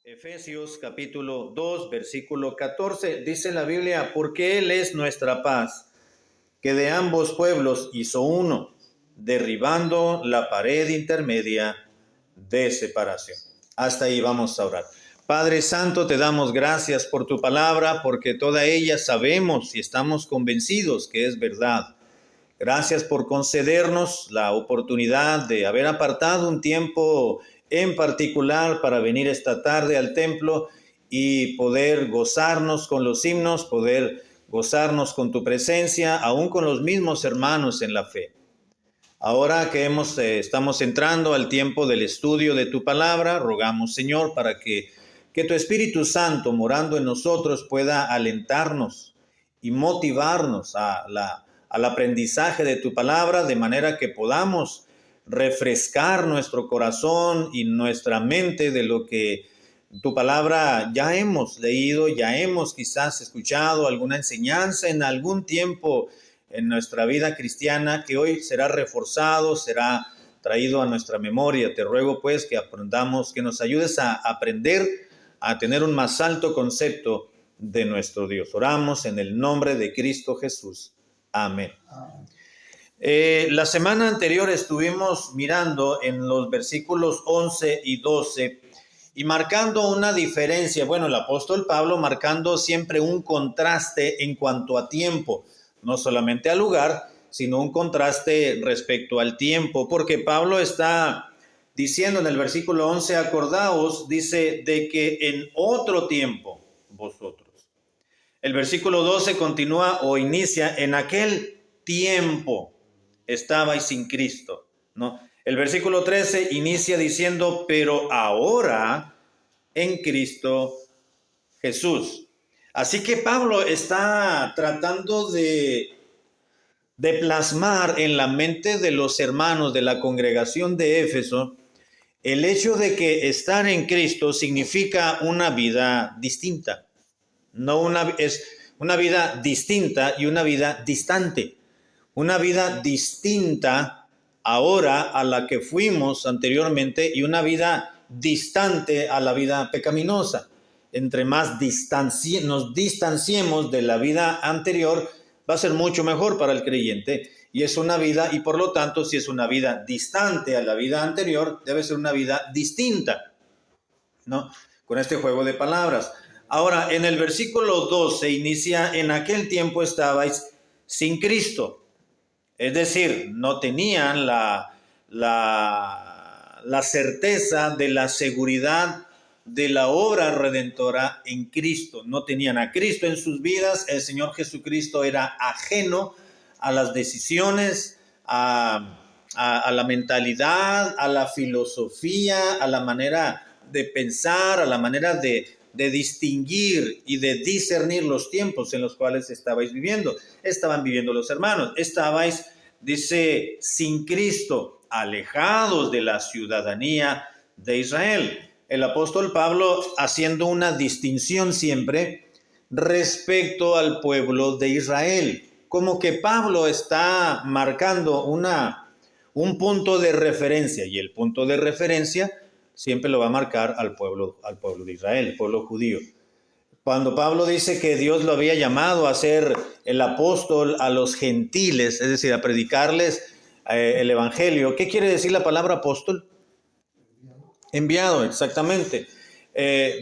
Efesios capítulo 2, versículo 14, dice la Biblia, porque Él es nuestra paz, que de ambos pueblos hizo uno, derribando la pared intermedia de separación. Hasta ahí vamos a orar. Padre Santo, te damos gracias por tu palabra, porque toda ella sabemos y estamos convencidos que es verdad. Gracias por concedernos la oportunidad de haber apartado un tiempo en particular para venir esta tarde al templo y poder gozarnos con los himnos, poder gozarnos con tu presencia, aún con los mismos hermanos en la fe. Ahora que estamos entrando al tiempo del estudio de tu palabra, rogamos, Señor, para que tu Espíritu Santo, morando en nosotros, pueda alentarnos y motivarnos al aprendizaje de tu palabra, de manera que podamos refrescar nuestro corazón y nuestra mente de lo que tu palabra ya hemos leído, ya hemos quizás escuchado alguna enseñanza en algún tiempo en nuestra vida cristiana, que hoy será reforzado, será traído a nuestra memoria. Te ruego pues que aprendamos, que nos ayudes a aprender a tener un más alto concepto de nuestro Dios. Oramos en el nombre de Cristo Jesús. Amén. La semana anterior estuvimos mirando en los versículos 11 y 12 y marcando una diferencia. Bueno, el apóstol Pablo marcando siempre un contraste en cuanto a tiempo, no solamente al lugar, sino un contraste respecto al tiempo, porque Pablo está diciendo en el versículo 11, acordaos, dice, de que en otro tiempo vosotros. El versículo 12 continúa o inicia, en aquel tiempo estabais sin Cristo, ¿no? El versículo 13 inicia diciendo, pero ahora en Cristo Jesús. Así que Pablo está tratando de plasmar en la mente de los hermanos de la congregación de Éfeso el hecho de que estar en Cristo significa una vida distinta. Es una vida distinta y una vida distante. Una vida distinta ahora a la que fuimos anteriormente y una vida distante a la vida pecaminosa. Entre más nos distanciemos de la vida anterior, va a ser mucho mejor para el creyente. Y es una vida, y por lo tanto, si es una vida distante a la vida anterior, debe ser una vida distinta, ¿no? Con este juego de palabras. Ahora, en el versículo 12 inicia, en aquel tiempo estabais sin Cristo. Es decir, no tenían la certeza de la seguridad de la obra redentora en Cristo. No tenían a Cristo en sus vidas. El Señor Jesucristo era ajeno a las decisiones, a la mentalidad, a la filosofía, a la manera de pensar, a la manera de distinguir y de discernir los tiempos en los cuales estabais viviendo. Estaban viviendo los hermanos. Estabais, dice, sin Cristo, alejados de la ciudadanía de Israel. El apóstol Pablo haciendo una distinción siempre respecto al pueblo de Israel. Como que Pablo está marcando un punto de referencia, y el punto de referencia siempre lo va a marcar al pueblo de Israel, el pueblo judío. Cuando Pablo dice que Dios lo había llamado a ser el apóstol a los gentiles, es decir, a predicarles el evangelio, ¿qué quiere decir la palabra apóstol? Enviado, exactamente.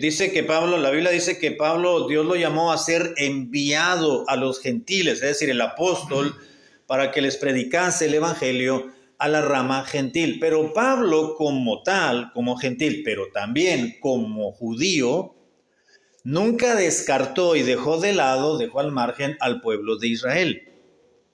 Dice que Pablo, la Biblia dice que Pablo, Dios lo llamó a ser enviado a los gentiles, es decir, el apóstol, para que les predicase el evangelio a la rama gentil. Pero Pablo como tal, como gentil, pero también como judío, nunca descartó y dejó al margen al pueblo de Israel.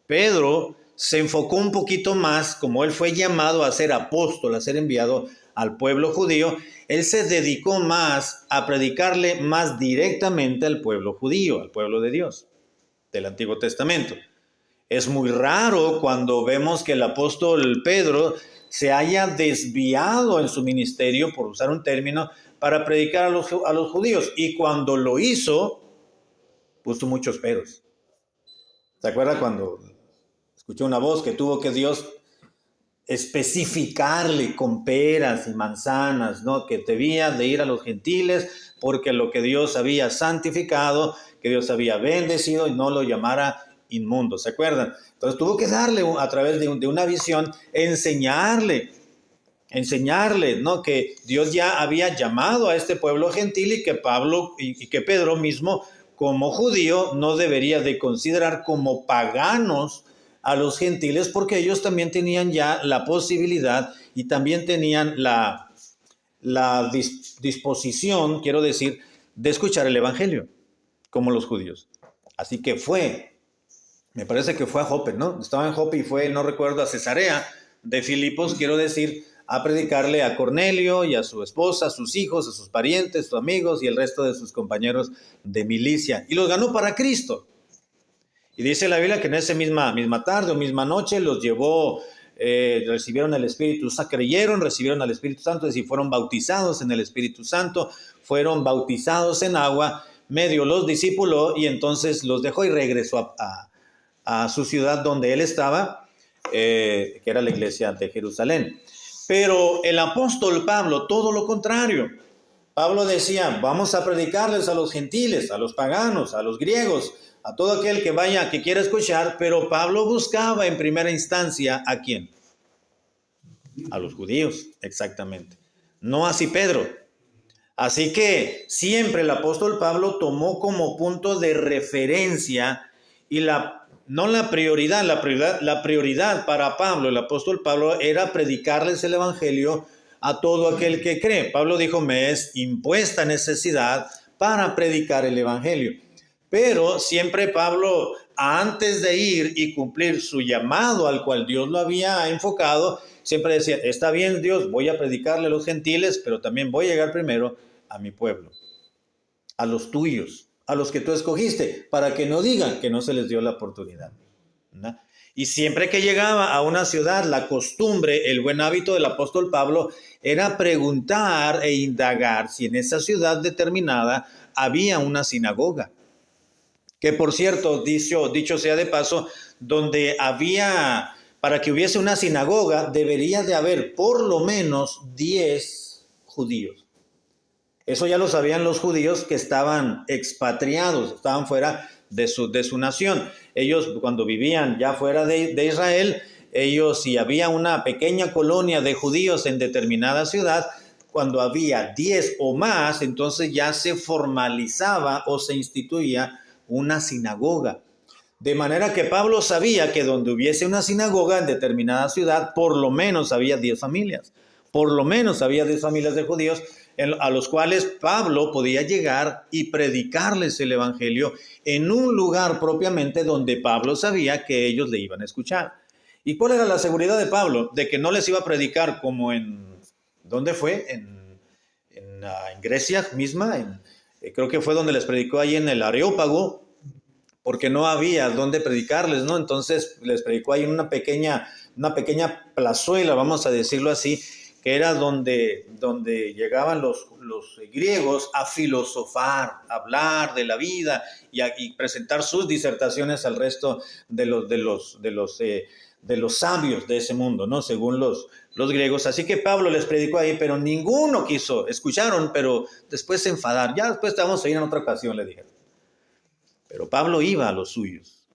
Pedro se enfocó un poquito más, como él fue llamado a ser apóstol, a ser enviado al pueblo judío, él se dedicó más a predicarle más directamente al pueblo judío, al pueblo de Dios, del Antiguo Testamento. Es muy raro cuando vemos que el apóstol Pedro se haya desviado en su ministerio, por usar un término, para predicar a los judíos. Y cuando lo hizo, puso muchos peros. ¿Se acuerda cuando escuchó una voz que tuvo que Dios especificarle con peras y manzanas, ¿no? Que debía de ir a los gentiles porque lo que Dios había santificado, que Dios había bendecido y no lo llamara inmundo, ¿se acuerdan? Entonces tuvo que darle a través de una visión, enseñarle, ¿no? Que Dios ya había llamado a este pueblo gentil y que Pablo y que Pedro mismo, como judío, no debería de considerar como paganos a los gentiles, porque ellos también tenían ya la posibilidad y también tenían la disposición, quiero decir, de escuchar el evangelio, como los judíos. Así que me parece que fue a Jope, ¿no? Estaba en Jope y fue, no recuerdo, a Cesarea de Filipos, quiero decir, a predicarle a Cornelio y a su esposa, a sus hijos, a sus parientes, sus amigos y el resto de sus compañeros de milicia. Y los ganó para Cristo. Y dice la Biblia que en esa misma tarde o misma noche los llevó, recibieron el Espíritu Santo, creyeron, recibieron al Espíritu Santo, es decir, fueron bautizados en el Espíritu Santo, fueron bautizados en agua, medio los discipuló y entonces los dejó y regresó a su ciudad donde él estaba, que era la iglesia de Jerusalén. Pero el apóstol Pablo, todo lo contrario. Pablo decía, vamos a predicarles a los gentiles, a los paganos, a los griegos, a todo aquel que vaya, que quiera escuchar, pero Pablo buscaba en primera instancia ¿a quién? A los judíos, exactamente. No así Pedro. Así que siempre el apóstol Pablo tomó como punto de referencia y la prioridad para Pablo, el apóstol Pablo, era predicarles el evangelio a todo aquel que cree. Pablo dijo, me es impuesta necesidad para predicar el evangelio. Pero siempre Pablo, antes de ir y cumplir su llamado al cual Dios lo había enfocado, siempre decía, está bien Dios, voy a predicarle a los gentiles, pero también voy a llegar primero a mi pueblo, a los tuyos, a los que tú escogiste, para que no digan que no se les dio la oportunidad, ¿no? Y siempre que llegaba a una ciudad, la costumbre, el buen hábito del apóstol Pablo era preguntar e indagar si en esa ciudad determinada había una sinagoga. Que por cierto, dicho sea de paso, donde para que hubiese una sinagoga, debería de haber por lo menos 10 judíos. Eso ya lo sabían los judíos que estaban expatriados, estaban fuera de su nación. Ellos, cuando vivían ya fuera de Israel, si había una pequeña colonia de judíos en determinada ciudad, cuando había 10 o más, entonces ya se formalizaba o se instituía una sinagoga. De manera que Pablo sabía que donde hubiese una sinagoga en determinada ciudad, por lo menos había 10 familias. Por lo menos había 10 familias de judíos a los cuales Pablo podía llegar y predicarles el evangelio en un lugar propiamente donde Pablo sabía que ellos le iban a escuchar. ¿Y cuál era la seguridad de Pablo? De que no les iba a predicar como ¿dónde fue? En Grecia misma, creo que fue donde les predicó ahí en el Areópago, porque no había dónde predicarles, ¿no? Entonces les predicó ahí en una pequeña plazuela, vamos a decirlo así, que era donde llegaban los griegos a filosofar, a hablar de la vida y presentar sus disertaciones al resto de los sabios de ese mundo, ¿no? Según los griegos. Así que Pablo les predicó ahí, pero ninguno quiso. Escucharon, pero después se enfadaron. Ya después te vamos a ir en otra ocasión, le dijeron. Pero Pablo iba a los suyos.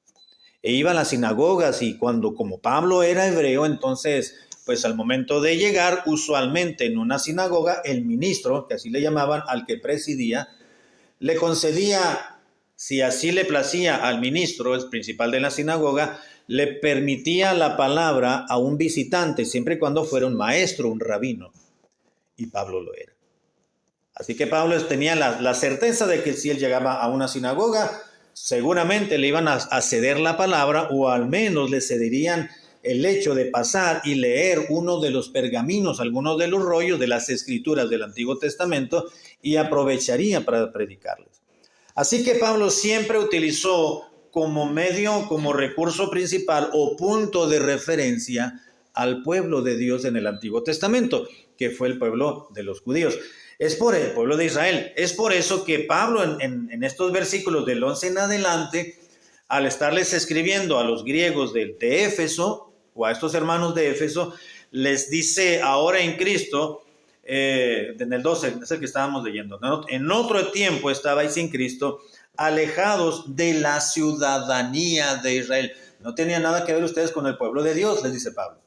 E iba a las sinagogas y como Pablo era hebreo, entonces, pues al momento de llegar, usualmente en una sinagoga, el ministro, que así le llamaban, al que presidía, le concedía, si así le placía al ministro, el principal de la sinagoga, le permitía la palabra a un visitante, siempre y cuando fuera un maestro, un rabino. Y Pablo lo era. Así que Pablo tenía la certeza de que si él llegaba a una sinagoga, seguramente le iban a ceder la palabra, o al menos le cederían el hecho de pasar y leer uno de los pergaminos, algunos de los rollos de las escrituras del Antiguo Testamento, y aprovecharía para predicarles. Así que Pablo siempre utilizó como medio, como recurso principal o punto de referencia al pueblo de Dios en el Antiguo Testamento, que fue el pueblo de los judíos. Es por el pueblo de Israel. Es por eso que Pablo en estos versículos del 11 en adelante, al estarles escribiendo a los griegos de Éfeso, o a estos hermanos de Éfeso, les dice ahora en Cristo, en el 12, es el que estábamos leyendo, ¿no? En otro tiempo estabais sin Cristo, alejados de la ciudadanía de Israel. No tenía nada que ver ustedes con el pueblo de Dios, les dice Pablo,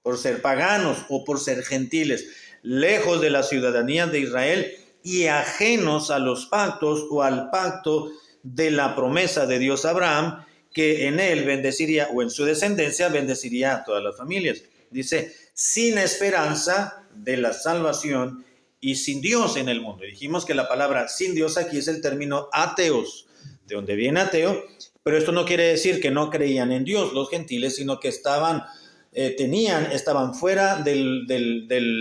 por ser paganos o por ser gentiles, lejos de la ciudadanía de Israel y ajenos a los pactos o al pacto de la promesa de Dios a Abraham, que en él bendeciría, o en su descendencia bendeciría a todas las familias. Dice, sin esperanza de la salvación y sin Dios en el mundo. Dijimos que la palabra sin Dios aquí es el término ateos, de donde viene ateo, pero esto no quiere decir que no creían en Dios los gentiles, sino que estaban fuera de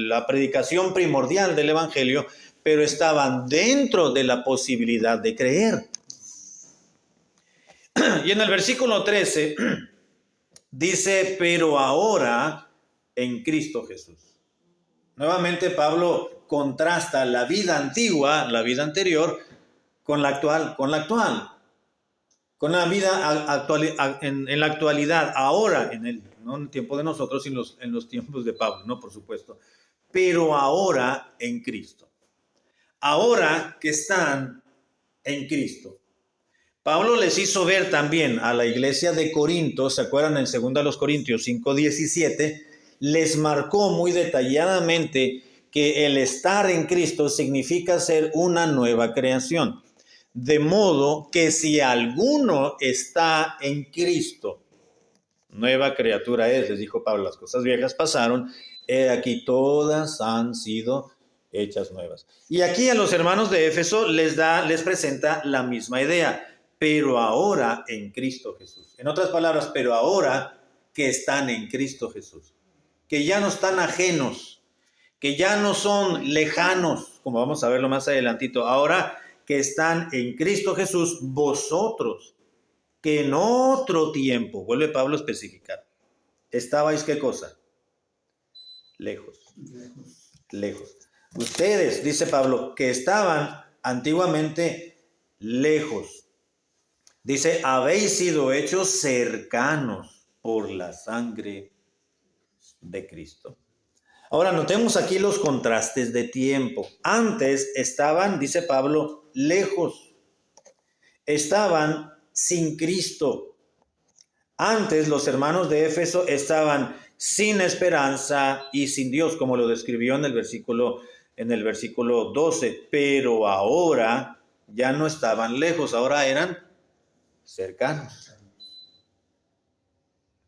la predicación primordial del evangelio, pero estaban dentro de la posibilidad de creer. Y en el versículo 13 dice, pero ahora en Cristo Jesús. Nuevamente Pablo contrasta la vida antigua, la vida anterior, con la actual, con la vida actual, en la actualidad, ahora, no en el tiempo de nosotros, sino en los tiempos de Pablo, no, por supuesto, pero ahora en Cristo. Ahora que están en Cristo. Pablo les hizo ver también a la iglesia de Corinto, ¿se acuerdan? En 2 Corintios 5:17, les marcó muy detalladamente que el estar en Cristo significa ser una nueva creación. De modo que si alguno está en Cristo, nueva criatura es, les dijo Pablo, las cosas viejas pasaron, aquí todas han sido hechas nuevas. Y aquí a los hermanos de Éfeso les presenta la misma idea, pero ahora en Cristo Jesús. En otras palabras, pero ahora que están en Cristo Jesús, que ya no están ajenos, que ya no son lejanos, como vamos a verlo más adelantito, ahora que están en Cristo Jesús, vosotros, que en otro tiempo, vuelve Pablo a especificar, estabais, ¿qué cosa? Lejos. Ustedes, dice Pablo, que estaban antiguamente lejos. Dice, habéis sido hechos cercanos por la sangre de Cristo. Ahora notemos aquí los contrastes de tiempo. Antes estaban, dice Pablo, lejos. Estaban sin Cristo. Antes los hermanos de Éfeso estaban sin esperanza y sin Dios, como lo describió en el versículo 12. Pero ahora ya no estaban lejos, ahora eran cercanos.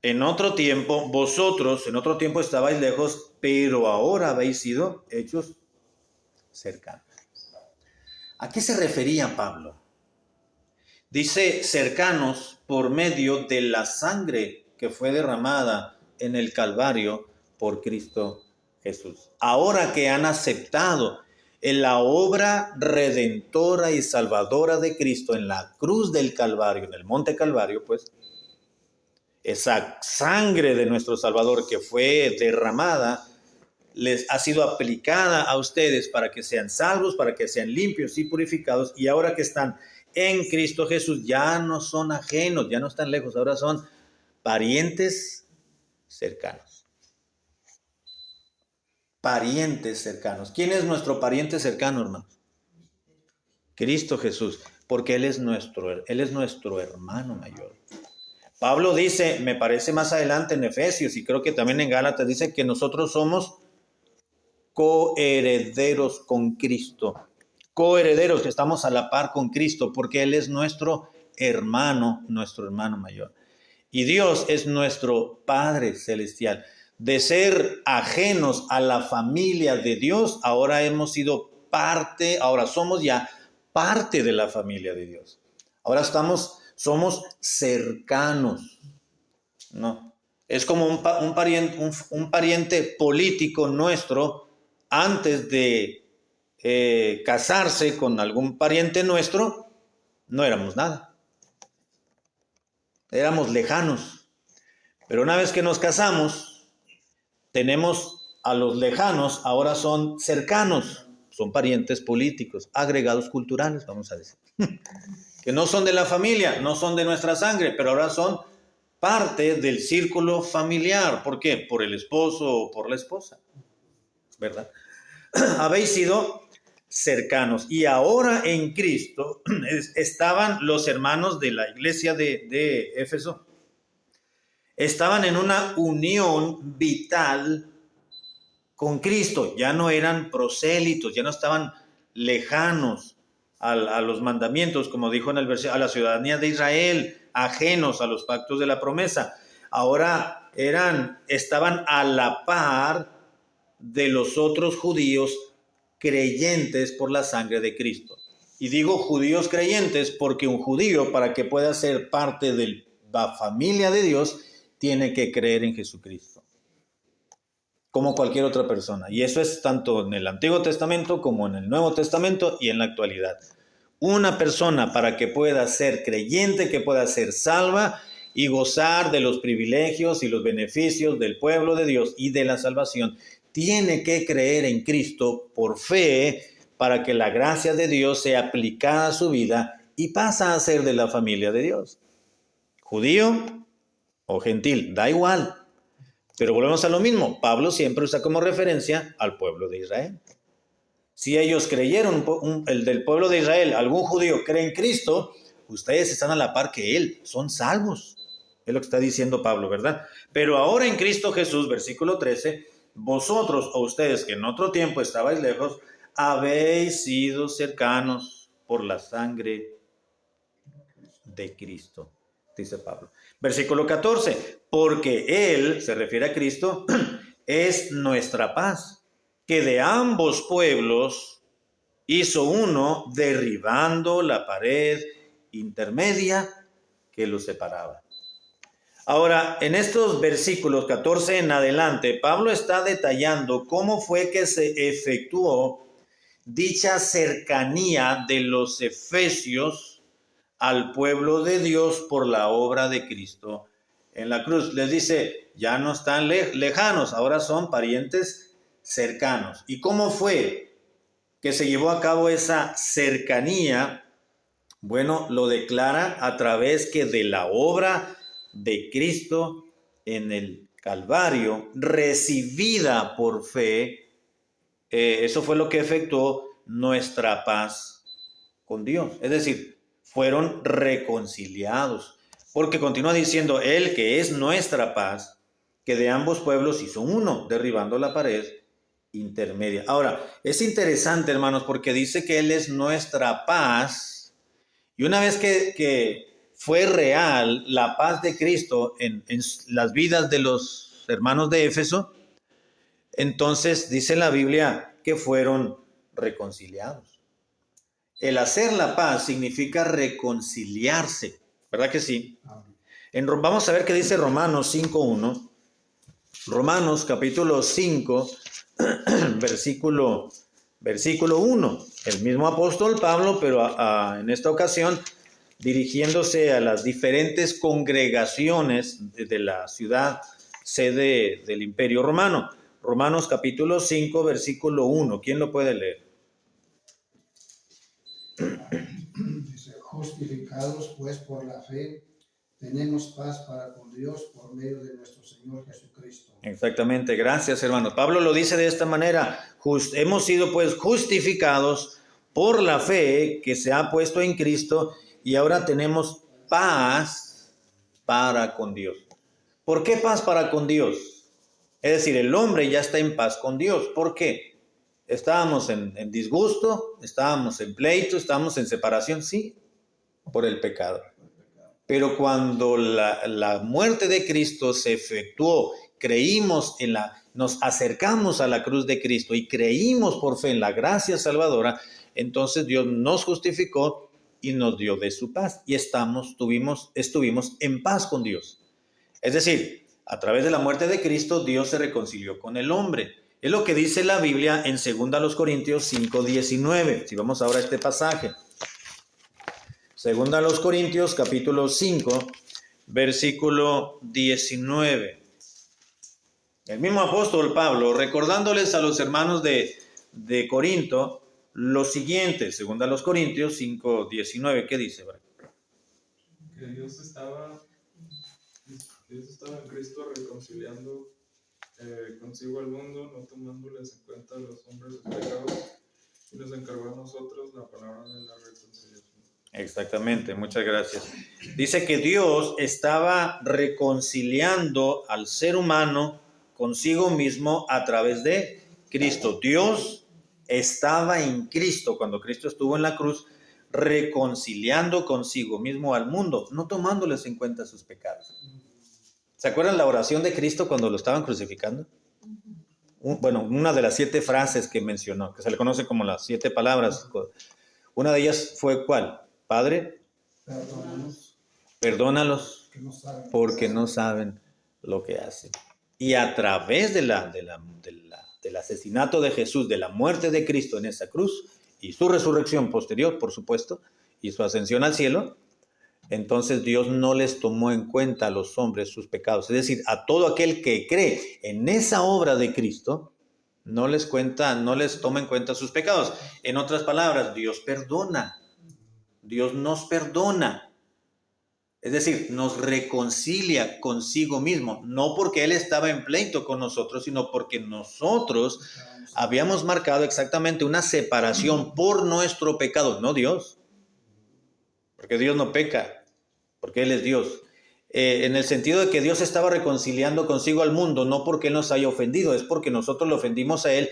En otro tiempo, vosotros, en otro tiempo estabais lejos, pero ahora habéis sido hechos cercanos. ¿A qué se refería Pablo? Dice cercanos por medio de la sangre que fue derramada en el Calvario por Cristo Jesús. Ahora que han aceptado en la obra redentora y salvadora de Cristo en la cruz del Calvario, en el monte Calvario, pues, esa sangre de nuestro Salvador que fue derramada les ha sido aplicada a ustedes para que sean salvos, para que sean limpios y purificados, y ahora que están en Cristo Jesús ya no son ajenos, ya no están lejos, ahora son parientes cercanos. Parientes cercanos. ¿Quién es nuestro pariente cercano, hermanos? Cristo Jesús, porque Él es nuestro hermano mayor. Pablo dice, me parece más adelante en Efesios y creo que también en Gálatas, dice que nosotros somos coherederos con Cristo. Coherederos, que estamos a la par con Cristo, porque Él es nuestro hermano mayor. Y Dios es nuestro Padre celestial. De ser ajenos a la familia de Dios, ahora hemos sido parte, ahora somos ya parte de la familia de Dios. Ahora somos cercanos, ¿no? Es como un pariente político nuestro, antes de casarse con algún pariente nuestro, no éramos nada. Éramos lejanos. Pero una vez que nos casamos, tenemos a los lejanos, ahora son cercanos, son parientes políticos, agregados culturales, vamos a decir. Que no son de la familia, no son de nuestra sangre, pero ahora son parte del círculo familiar. ¿Por qué? Por el esposo o por la esposa, ¿verdad? Habéis sido cercanos. Y ahora en Cristo estaban los hermanos de la iglesia de Éfeso. Estaban en una unión vital con Cristo. Ya no eran prosélitos, ya no estaban lejanos a los mandamientos, como dijo en el versículo, a la ciudadanía de Israel, ajenos a los pactos de la promesa. Ahora estaban a la par de los otros judíos creyentes por la sangre de Cristo. Y digo judíos creyentes porque un judío, para que pueda ser parte de la familia de Dios, tiene que creer en Jesucristo, como cualquier otra persona. Y eso es tanto en el Antiguo Testamento como en el Nuevo Testamento y en la actualidad. Una persona, para que pueda ser creyente, que pueda ser salva y gozar de los privilegios y los beneficios del pueblo de Dios y de la salvación, tiene que creer en Cristo por fe, para que la gracia de Dios sea aplicada a su vida y pasa a ser de la familia de Dios. Judío o gentil, da igual. Pero volvemos a lo mismo. Pablo siempre usa como referencia al pueblo de Israel. Si ellos creyeron, el del pueblo de Israel, algún judío cree en Cristo, ustedes están a la par que él, son salvos. Es lo que está diciendo Pablo, ¿verdad? Pero ahora en Cristo Jesús, versículo 13, vosotros o ustedes que en otro tiempo estabais lejos, habéis sido cercanos por la sangre de Cristo, dice Pablo. Versículo 14, porque Él, se refiere a Cristo, es nuestra paz, que de ambos pueblos hizo uno, derribando la pared intermedia que los separaba. Ahora, en estos versículos 14 en adelante, Pablo está detallando cómo fue que se efectuó dicha cercanía de los efesios al pueblo de Dios por la obra de Cristo en la cruz. Les dice, ya no están lejanos, ahora son parientes cercanos. ¿Y cómo fue que se llevó a cabo esa cercanía? Bueno, lo declara a través que de la obra de Cristo en el Calvario, recibida por fe, eso fue lo que efectuó nuestra paz con Dios. Es decir, fueron reconciliados. Porque continúa diciendo, Él que es nuestra paz, que de ambos pueblos hizo uno, derribando la pared intermedia. Ahora, es interesante, hermanos, porque dice que Él es nuestra paz. Y una vez que fue real la paz de Cristo en las vidas de los hermanos de Éfeso, entonces dice la Biblia que fueron reconciliados. El hacer la paz significa reconciliarse, ¿verdad que sí? Vamos a ver qué dice Romanos 5.1. Romanos capítulo 5, versículo 1. El mismo apóstol Pablo, pero en esta ocasión dirigiéndose a las diferentes congregaciones de la ciudad sede del Imperio Romano. Romanos capítulo 5, versículo 1. ¿Quién lo puede leer? Dice, justificados pues por la fe, tenemos paz para con Dios por medio de nuestro Señor Jesucristo. Exactamente, gracias hermanos. Pablo lo dice de esta manera, hemos sido pues justificados por la fe que se ha puesto en Cristo y ahora tenemos paz para con Dios. ¿Por qué paz para con Dios? Es decir, el hombre ya está en paz con Dios. ¿Por qué? Estábamos en disgusto, estábamos en pleito, estábamos en separación, sí, por el pecado. Pero cuando la muerte de Cristo se efectuó, creímos nos acercamos a la cruz de Cristo y creímos por fe en la gracia salvadora, entonces Dios nos justificó y nos dio de su paz y estuvimos en paz con Dios. Es decir, a través de la muerte de Cristo, Dios se reconcilió con el hombre. Es lo que dice la Biblia en 2 Corintios 5:19. Si vamos ahora a este pasaje. 2 Corintios capítulo 5, versículo 19. El mismo apóstol Pablo, recordándoles a los hermanos de Corinto lo siguiente, 2 Corintios 5:19, ¿qué dice? Que Dios estaba Dios estaba en Cristo reconciliando consigo al mundo, no tomándoles en cuenta a los hombres sus pecados, y nos encargó a nosotros la palabra de la reconciliación. Exactamente, muchas gracias. Dice que Dios estaba reconciliando al ser humano consigo mismo a través de Cristo. Dios estaba en Cristo cuando Cristo estuvo en la cruz, reconciliando consigo mismo al mundo, no tomándoles en cuenta sus pecados. ¿Se acuerdan la oración de Cristo cuando lo estaban crucificando? Bueno, una de las 7 frases que mencionó, que se le conoce como las 7 palabras. Una de ellas fue ¿cuál? Padre, perdónalos porque no saben lo que hacen. Y a través del asesinato de Jesús, de la muerte de Cristo en esa cruz, y su resurrección posterior, por supuesto, y su ascensión al cielo, entonces Dios no les tomó en cuenta a los hombres sus pecados. Es decir, a todo aquel que cree en esa obra de Cristo, no les toma en cuenta sus pecados. En otras palabras, Dios perdona. Dios nos perdona. Es decir, nos reconcilia consigo mismo. No porque Él estaba en pleito con nosotros, sino porque nosotros habíamos marcado exactamente una separación por nuestro pecado, no Dios. Porque Dios no peca, porque Él es Dios. En el sentido de que Dios estaba reconciliando consigo al mundo, no porque Él nos haya ofendido, es porque nosotros lo ofendimos a Él,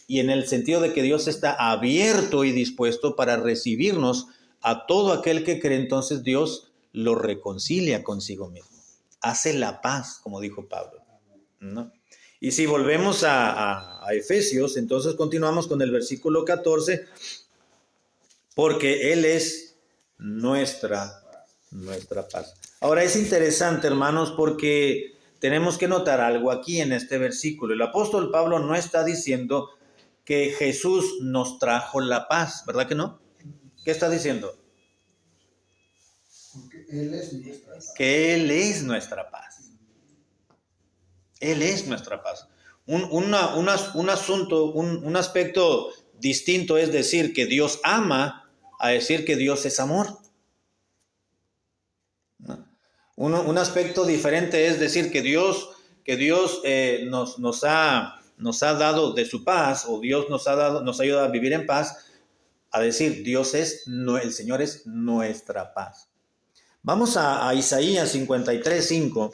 y en el sentido de que Dios está abierto y dispuesto para recibirnos a todo aquel que cree. Entonces Dios lo reconcilia consigo mismo. Hace la paz, como dijo Pablo, ¿no? Y si volvemos a Efesios, entonces continuamos con el versículo 14, porque Él es nuestra paz. Ahora es interesante, hermanos, porque tenemos que notar algo aquí en este versículo. El apóstol Pablo no está diciendo que Jesús nos trajo la paz, ¿verdad que no? ¿Qué está diciendo? Porque Él es nuestra paz. Que Él es nuestra paz. Él es nuestra paz. Un asunto, un aspecto distinto es decir que Dios ama a decir que Dios es amor. ¿No? Un aspecto diferente es decir que Dios nos ha dado de su paz, o Dios nos ayuda a vivir en paz, a decir el Señor es nuestra paz. Vamos a Isaías 53:5.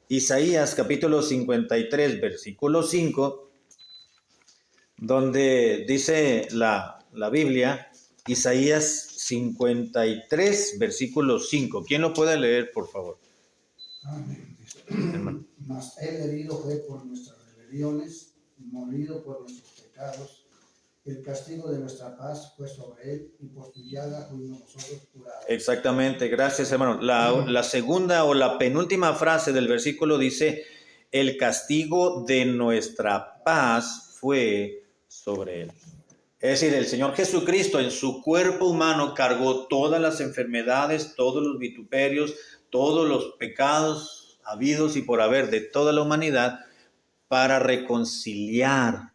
Isaías capítulo 53, versículo 5, donde dice la Biblia, Isaías 53, versículo 5. ¿Quién lo puede leer, por favor? Amén. Mas Él herido fue por nuestras rebeliones, molido por nuestros pecados. El castigo de nuestra paz fue sobre Él, y por su llaga fuimos nosotros curados. Exactamente, gracias, hermano. La segunda o la penúltima frase del versículo dice, el castigo de nuestra paz fue sobre Él. Es decir, el Señor Jesucristo en su cuerpo humano cargó todas las enfermedades, todos los vituperios, todos los pecados habidos y por haber de toda la humanidad, para reconciliar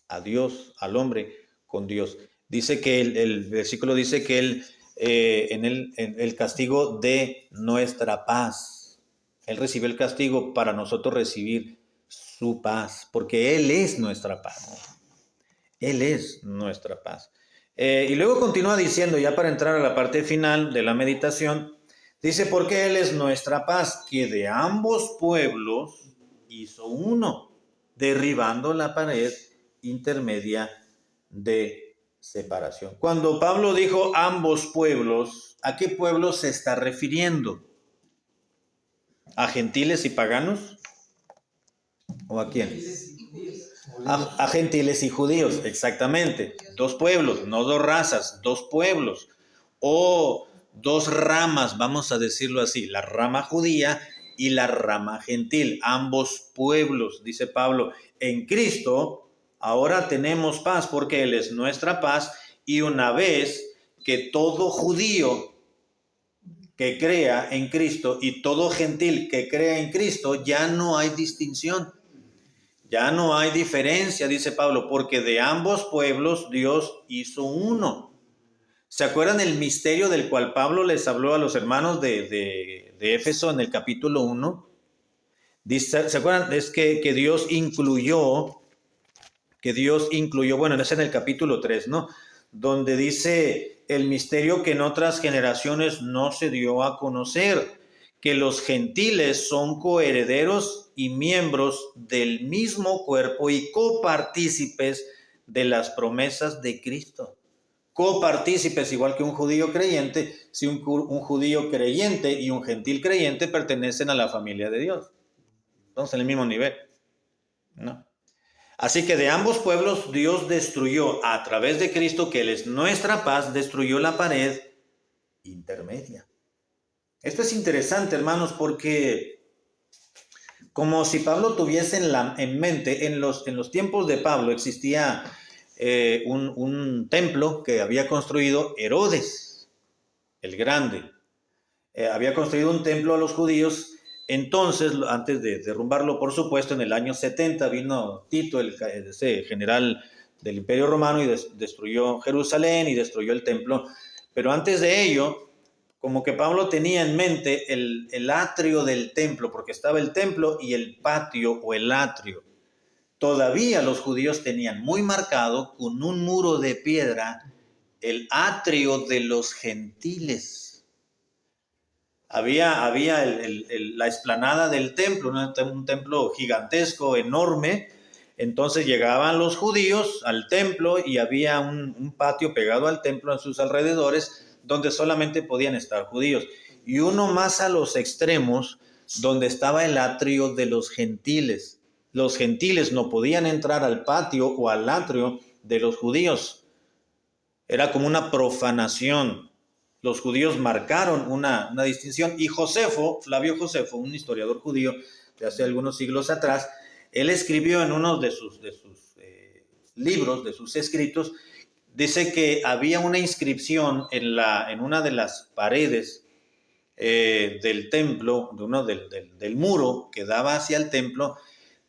a Dios, al hombre, con Dios. Dice que el versículo dice que Él, en el castigo de nuestra paz. Él recibió el castigo para nosotros recibir su paz, porque Él es nuestra paz. Él es nuestra paz. Y luego continúa diciendo, ya para entrar a la parte final de la meditación, dice, porque Él es nuestra paz, que de ambos pueblos hizo uno, derribando la pared intermedia de separación. Cuando Pablo dijo ambos pueblos, ¿a qué pueblos se está refiriendo? ¿A gentiles y paganos? ¿O a quién? A gentiles y judíos, exactamente. 2 pueblos, no 2 razas, 2 pueblos. O 2 ramas, vamos a decirlo así, la rama judía y la rama gentil. Ambos pueblos, dice Pablo, en Cristo ahora tenemos paz porque Él es nuestra paz, y una vez que todo judío que crea en Cristo y todo gentil que crea en Cristo, ya no hay distinción, ya no hay diferencia, dice Pablo, porque de ambos pueblos Dios hizo uno. ¿Se acuerdan el misterio del cual Pablo les habló a los hermanos de de Éfeso, en el capítulo 1, dice, ¿se acuerdan? Es que Dios incluyó, bueno, es en el capítulo 3, ¿no? Donde dice el misterio que en otras generaciones no se dio a conocer, que los gentiles son coherederos y miembros del mismo cuerpo y copartícipes de las promesas de Cristo. Copartícipes, igual que un judío creyente, si un judío creyente y un gentil creyente pertenecen a la familia de Dios. Entonces, en el mismo nivel, ¿no? Así que de ambos pueblos Dios destruyó a través de Cristo, que Él es nuestra paz, destruyó la pared intermedia. Esto es interesante, hermanos, porque como si Pablo tuviese en mente, en los tiempos de Pablo existía un templo que había construido Herodes, el Grande. Había construido un templo a los judíos. Entonces, antes de derrumbarlo, por supuesto, en el año 70 vino Tito, ese general del Imperio Romano, y destruyó Jerusalén y destruyó el templo. Pero antes de ello, como que Pablo tenía en mente el atrio del templo, porque estaba el templo y el patio o el atrio. Todavía los judíos tenían muy marcado con un muro de piedra el atrio de los gentiles. Había la explanada del templo, un templo gigantesco, enorme. Entonces llegaban los judíos al templo y había un patio pegado al templo en sus alrededores donde solamente podían estar judíos. Y uno más a los extremos donde estaba el atrio de los gentiles. Los gentiles no podían entrar al patio o al atrio de los judíos. Era como una profanación. Los judíos marcaron una distinción, y Flavio Josefo, un historiador judío de hace algunos siglos atrás, él escribió en uno de sus libros, de sus escritos, dice que había una inscripción en una de las paredes del templo, del muro que daba hacia el templo.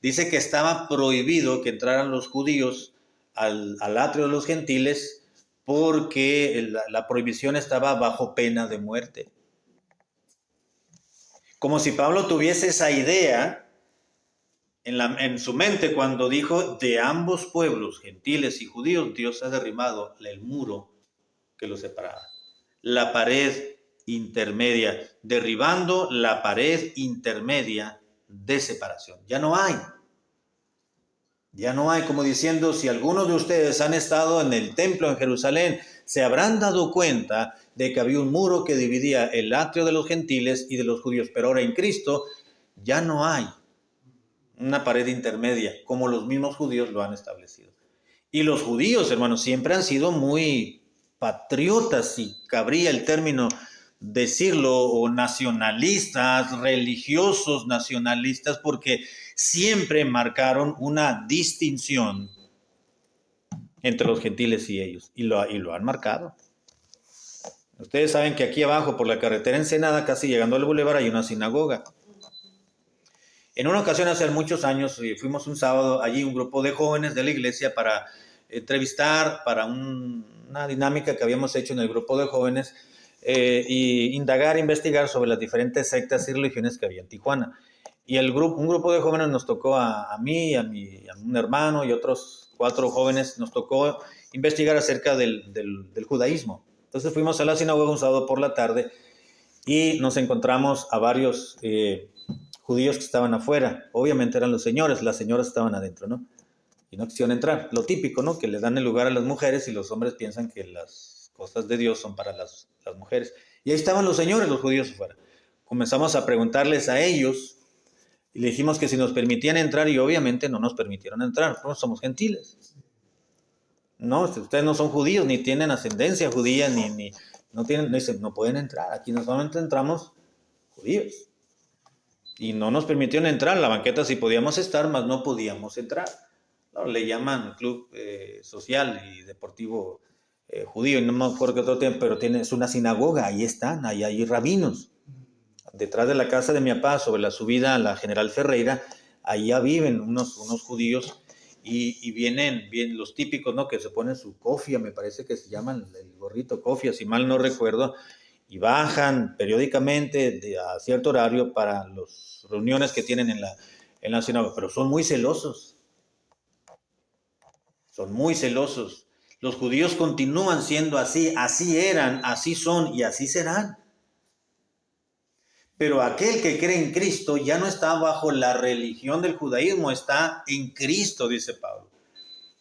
Dice que estaba prohibido que entraran los judíos al atrio de los gentiles, porque la prohibición estaba bajo pena de muerte. Como si Pablo tuviese esa idea en su mente cuando dijo: de ambos pueblos, gentiles y judíos, Dios ha derribado el muro que los separaba. La pared intermedia, derribando la pared intermedia de separación. Ya no hay, como diciendo, si algunos de ustedes han estado en el templo en Jerusalén, se habrán dado cuenta de que había un muro que dividía el atrio de los gentiles y de los judíos, pero ahora en Cristo ya no hay una pared intermedia, como los mismos judíos lo han establecido. Y los judíos, hermanos, siempre han sido muy patriotas, si cabría el término decirlo, o nacionalistas, religiosos nacionalistas, porque siempre marcaron una distinción entre los gentiles y ellos, y lo han marcado. Ustedes saben que aquí abajo, por la carretera Ensenada, casi llegando al bulevar, hay una sinagoga. En una ocasión, hace muchos años, fuimos un sábado allí, un grupo de jóvenes de la iglesia, para entrevistar, para una dinámica que habíamos hecho en el grupo de jóvenes, y investigar sobre las diferentes sectas y religiones que había en Tijuana. Y un grupo de jóvenes nos tocó a mí, a un hermano y otros 4 jóvenes, nos tocó investigar acerca del judaísmo. Entonces fuimos a la sinagoga un sábado por la tarde y nos encontramos a varios judíos que estaban afuera. Obviamente eran los señores, las señoras estaban adentro, ¿no? Y no quisieron entrar. Lo típico, ¿no? Que le dan el lugar a las mujeres y los hombres piensan que las cosas de Dios son para las mujeres. Y ahí estaban los señores, los judíos afuera. Comenzamos a preguntarles a ellos y le dijimos que si nos permitían entrar, y obviamente no nos permitieron entrar. No somos gentiles. No, ustedes no son judíos, ni tienen ascendencia judía, no pueden entrar. Aquí solamente entramos judíos. Y no nos permitieron entrar. La banqueta sí podíamos estar, mas no podíamos entrar. No, le llaman club social y deportivo judío, y no me acuerdo qué otro tiempo, pero es una sinagoga, ahí están, ahí hay rabinos. Detrás de la casa de mi papá, sobre la subida a la General Ferreira, allá viven unos judíos, y vienen los típicos, ¿no? Que se ponen su cofia, me parece que se llaman el gorrito cofia, si mal no recuerdo, y bajan periódicamente a cierto horario para las reuniones que tienen en la sinagoga, pero son muy celosos. Son muy celosos. Los judíos continúan siendo así, así eran, así son y así serán. Pero aquel que cree en Cristo ya no está bajo la religión del judaísmo, está en Cristo, dice Pablo.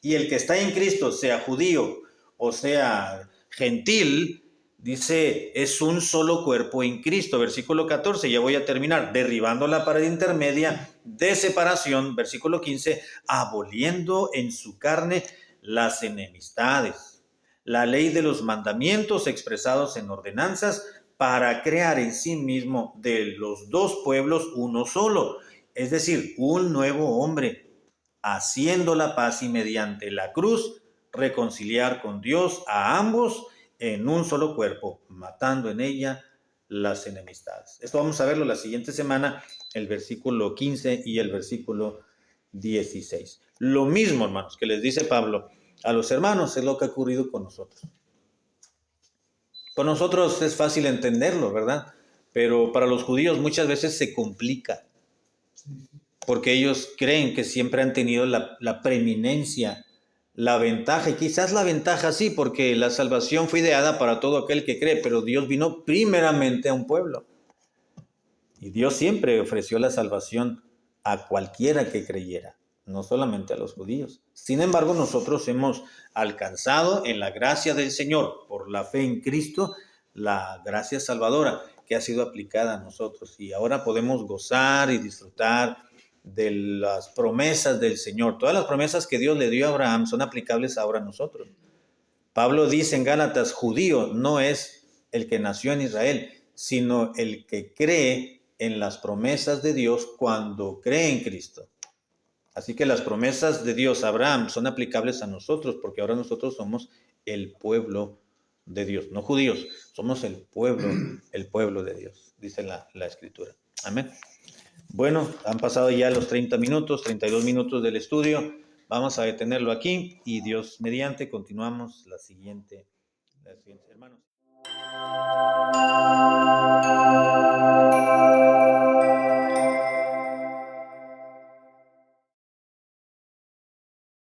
Y el que está en Cristo, sea judío o sea gentil, dice, es un solo cuerpo en Cristo. Versículo 14, ya voy a terminar. Derribando la pared intermedia de separación, versículo 15, aboliendo en su carne las enemistades. La ley de los mandamientos expresados en ordenanzas para crear en sí mismo de los dos pueblos uno solo, es decir, un nuevo hombre, haciendo la paz y mediante la cruz reconciliar con Dios a ambos en un solo cuerpo, matando en ella las enemistades. Esto vamos a verlo la siguiente semana, el versículo 15 y el versículo 16. Lo mismo, hermanos, que les dice Pablo a los hermanos, es lo que ha ocurrido con nosotros. Con nosotros es fácil entenderlo, ¿verdad? Pero para los judíos muchas veces se complica, porque ellos creen que siempre han tenido la preeminencia, la ventaja, y quizás la ventaja sí, porque la salvación fue ideada para todo aquel que cree, pero Dios vino primeramente a un pueblo. Y Dios siempre ofreció la salvación a cualquiera que creyera, no solamente a los judíos. Sin embargo, nosotros hemos alcanzado en la gracia del Señor, por la fe en Cristo, la gracia salvadora que ha sido aplicada a nosotros. Y ahora podemos gozar y disfrutar de las promesas del Señor. Todas las promesas que Dios le dio a Abraham son aplicables ahora a nosotros. Pablo dice en Gálatas, judío no es el que nació en Israel, sino el que cree en las promesas de Dios cuando cree en Cristo. Así que las promesas de Dios a Abraham son aplicables a nosotros, porque ahora nosotros somos el pueblo de Dios, no judíos, somos el pueblo de Dios, dice la Escritura. Amén. Bueno, han pasado ya los 30 minutos, 32 minutos del estudio. Vamos a detenerlo aquí y Dios mediante continuamos la siguiente hermanos.